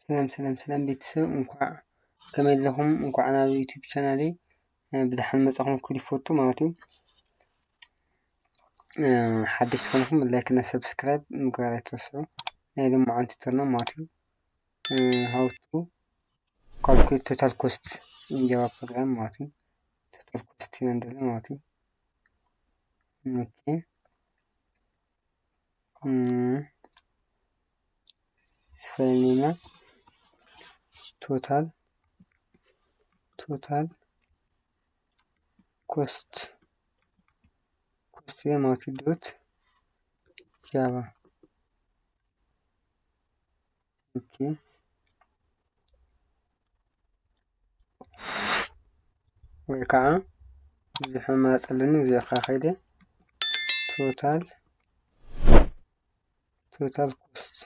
ሰላም ቤተሰብ እንኳዕ ከመይ ኣለኹም እንኳዕ ናብ ዩቲዩብ ቻናለይ ብድሓን መጻኹም ክሊፎቱ ማለት እዩ። ሓድሽ ኮይንኩም ላይክ እና ሰብስክራይብ ምግባር ኣይትረስዑ። ናይ ሎማዓንቲ ቱቶሪያልና ማለት እዩ how to calculate total cost in Java program ማለት እዩ። total cost ይነንደለ ማለት እዩ። ኦኬ ስፈልኒና total cost ማለት ዶት ጃቫ ኦኬ ወይ ከዓ ዝሕማጽልኒ እዚኣ ካኸይደ total cost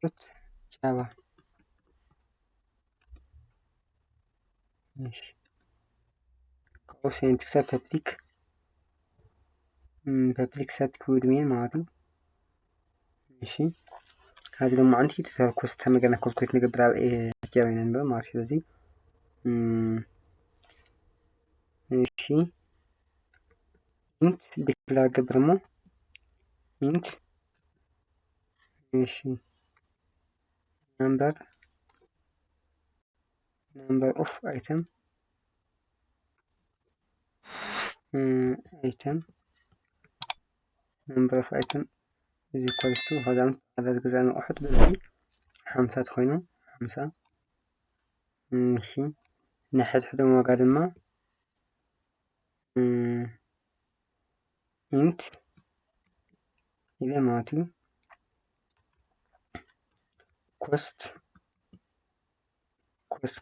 dot java syntax public static void main ማለት ነው። እሺ ከዚህ ደግሞ አንቺ total cost ተመገና ካልኩሌት ንገብር ኣብ ጃቫ ነበር ማለት ስለዚህ እሺ int ዲክላር ገብርሞ int እሺ number of item number of item is equals to هذا عدد جزء واحد بالذي 5 تخوينه 5 ماشي نحد حدا مواقع ما int إذا ماتي cost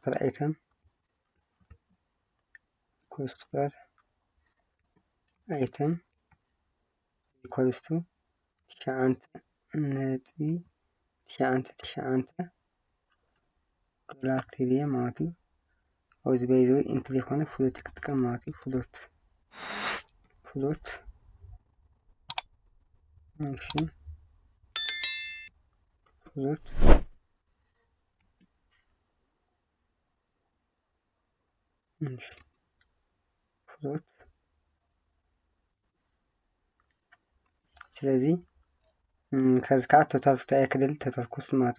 per item equals to شعنت دولار تيليا ماتي أو زبيدوي انت اللي خونه فلوت كتكم ماتي فلوت ماشي فلوت ስለዚህ ከዚህ ጋር ቶታል ታይክል ቶታል ኮስት ማለት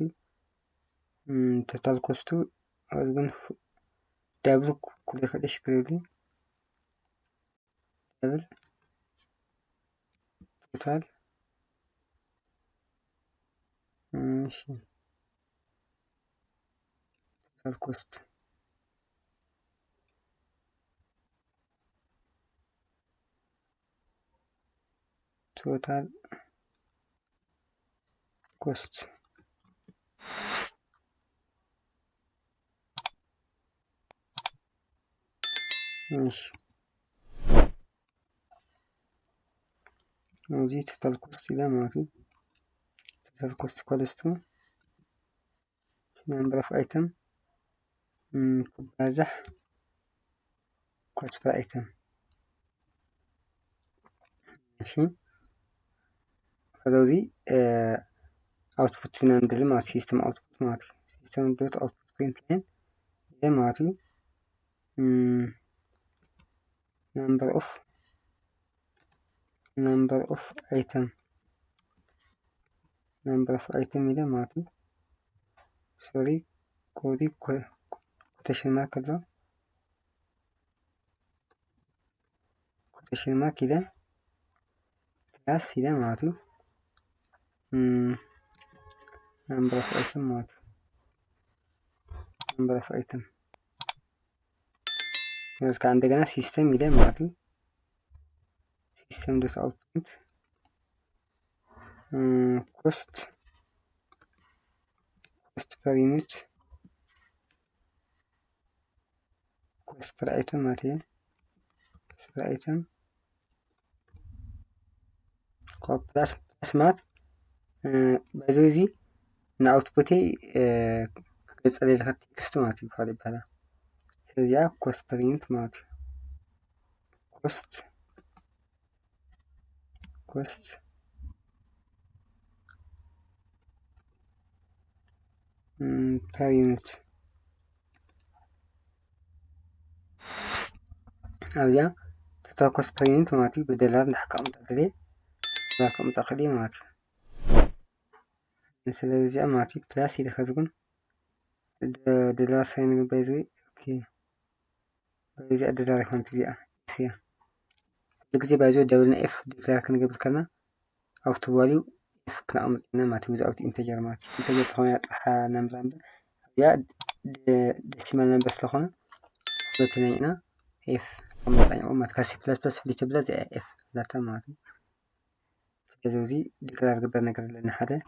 ቶታል ኮስቱ አዝብን ዳብል ኩለ ከደሽ ክሬዲ ዳብል ቶታል እሺ ቶታል ኮስት እሺ እዚህ total cost ይላል ማለት ነው። total cost equals to number of item ባዛሕ cost per item እሺ ከዛው እዚህ output ነንደለ ማለት ሲስተም output ማለት ሲስተም ዶት output print line ይሄ ማለት ነው number of item ይሄ ማለት ነው ሶሪ ኮዲ ኮቴሽን ማርክ አለው ኮቴሽን ማርክ ይላል ክላስ ይላል ማለት ነው number of item ማለት number of item እስከ እንደገና ሲስተም ይላል ማለት ነው ሲስተም ዶት አውትፑት cost per unit cost per item ማለት ነው per item ፕላስ ማት በዚህ እና አውትፑቴ ገጽ ላይ ቴክስት ማለት ይባላል። ስለዚህ ኮስት ፐር ዩኒት ማለት ኮስት per unit أبيا total cost per unit مالتي بالدولار نحكم تقدري لكم تقدي مالتي مثل الزي مالتي بلاس إذا خذكم دولار سين بيزوي أوكي بيزوي الدولار يكون تبيع فيها لكزي بيزوي دولنا إف دولار كنا قبل كنا أو تواليو إف كنا أمرنا مالتي وزا أوت إنتجر مالتي إنتجر تخوني أطرحها نمزان يا ديسيمال نمبرس لخونا بتنينا إف أمرنا أو ما تكسي بلاس فليت بلاس إف لا تمام زوزي دولار قبل نقدر لنا حدا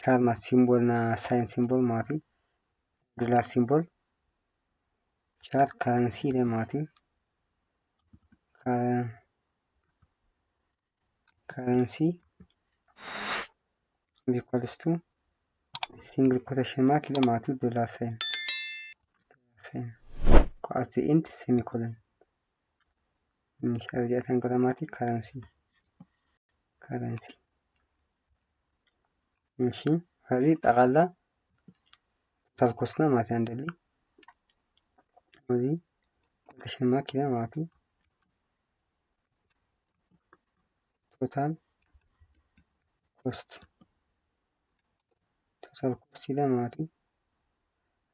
كان ما سيمبولنا ساين سيمبول مالتي دولار سيمبول كان كارنسي ده مالتي currency equals to single quotation mark ده معناته دولار سين at the end semicolon مش رجعت grammatic currency ماشي هذه تغلى تلقصنا ما تندلي هذه quotation mark ده معناته total cost ده معناته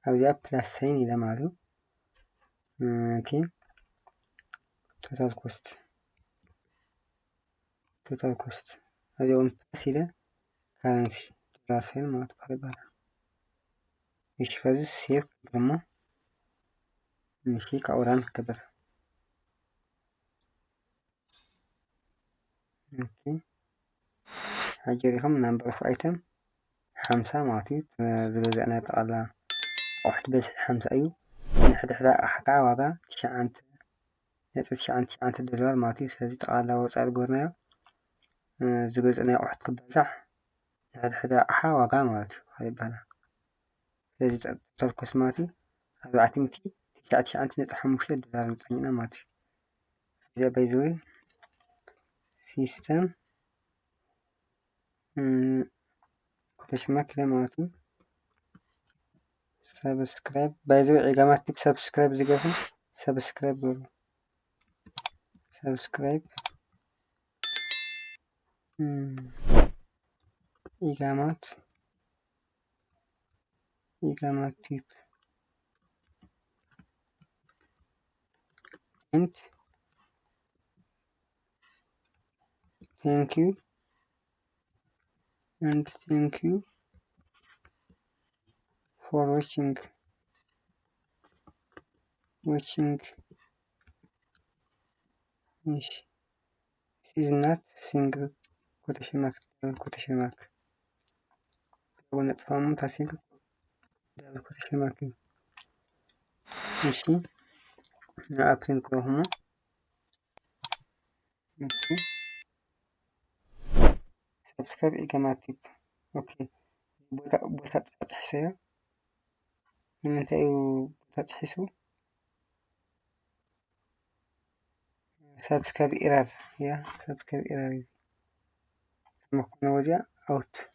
هذه plus sign ده معناته اوكي total cost هذه on plus ده currency دولار سين معناته بحربها مش فازي سيف لما مشي كأوران كبر اوكي هجريهم number of item 5 معطي زوجة أنا تقلا واحد بس 5 أيو نحد حدا واقع شعنت شعنت دولار معطي سازي تقلا وصار قرنا زوجة أنا واحد كبزح نحد حدا واقع معطي هاي بهلا سازي تلقس معطي هذا عتمكي تشعت شعنت نتحمش دولار مطعنينا معطي إذا بيزوي system كلش ما كده معطي سبسكرايب بايزو عقامات تب سبسكرايب زيقفن سبسكرايب قولوا سبسكرايب عقامات تب and thank you for watching this is not single quotation mark ونتفاهم تاسينك quotation mark ماشي أبرين كلهم اوكي سبسكرايب عقامات تب اوكي بولتا تحسيها لمن تأيو بولتا تحسو سبسكرايب إيراد يا سبسكرايب إيراد ما كنا وجه أوت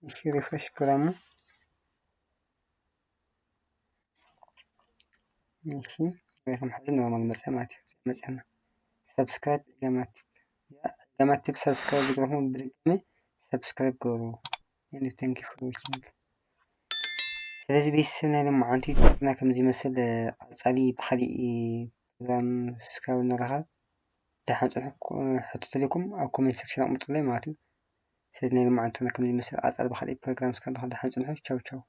ماشي ريفرش كلامه ماشي رقم حاجة نورمال مثلا سبسكرايب عقامات تب سبسكرايب يقولون بالقمة سبسكرايب قولوا يعني thank you for watching ስለዚህ ቤተሰብ ናይ ሎሚ ዓንቲ ዝነበረና ከምዚ ይመስል ቀፃሊ ብካሊእ ፕሮግራም እስካብ ንራኸብ ድሓን ፅንሑኩም ሕቶ ተልኩም ኣብ ኮሜንት ሴክሽን ኣቕምጡለይ ማለት እዩ ስለዚ ናይ ሎሚ ዓንቲ ከምዚ ይመስል ቀፃሊ ብካሊእ ፕሮግራም እስካብ ንራኸብ ድሓን ፅንሑ ቻው